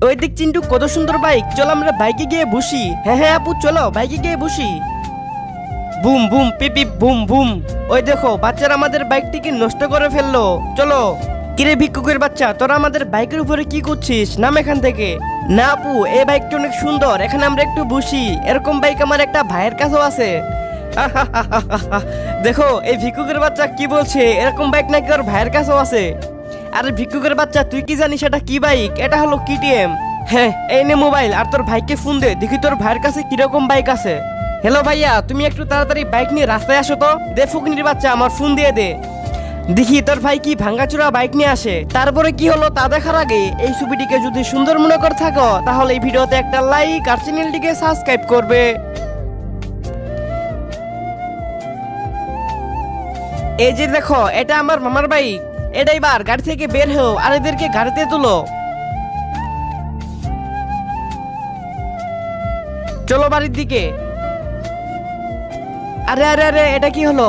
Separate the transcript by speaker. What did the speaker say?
Speaker 1: ওই দিক চিন্টু, কত সুন্দর বাইক, চলো আমরা বাইকে গিয়ে বসি। হ্যাঁ হ্যাঁ আপু, চলো বাইকে গিয়ে বসি। বুম বুম পিপ বুম বুম। ওই দেখো বাচ্চারা আমাদের বাইকটিকে নষ্ট করে ফেললো। চলো। কিরে ভিক্ষুকের বাচ্চা, তোরা আমাদের বাইকের উপরে কি করছিস? নাম এখান থেকে। না আপু, এই বাইকটা অনেক সুন্দর, এখানে আমরা একটু বসি। এরকম বাইক আমার একটা ভাইয়ের কাছেও আছে। দেখো এই ভিক্ষুকের বাচ্চা কি বলছে, এরকম বাইক নাকি ওর ভাইয়ের কাছেও আছে। আরে ভিক্ষুকের বাচ্চা, তুই কি জানিস এটা কি বাইক? এটা হলো কেটিএম। হ্যাঁ, এই নে মোবাইল, আর তোর ভাইকে ফোন দে, দেখি তোর ভাইয়ের কাছে কিরকম বাইক আছে। হ্যালো ভাইয়া, তুমি একটু তাড়াতাড়ি বাইক নিয়ে রাস্তায় আসো তো। দে ফুকনির বাচ্চা, আমার ফোন দিয়ে দে। দেখি তোর ভাই কি ভাঙ্গাচোরা বাইক নিয়ে আসে। তারপরে কি হলো তা দেখার আগে এই ছবিটিকে যদি সুন্দর মনে করে থাকো, তাহলে এই ভিডিওতে একটা লাইক আর চ্যানেলটিকে সাবস্ক্রাইব করবে। এই যে দেখো, এটা আমার মামার বাইক। এটাই বার গাড়ি থেকে বের হও আর এদেরকে গাড়িতে তুলো। চলো বাড়ির দিকে। আরে আরে আরে, এটা কি হলো?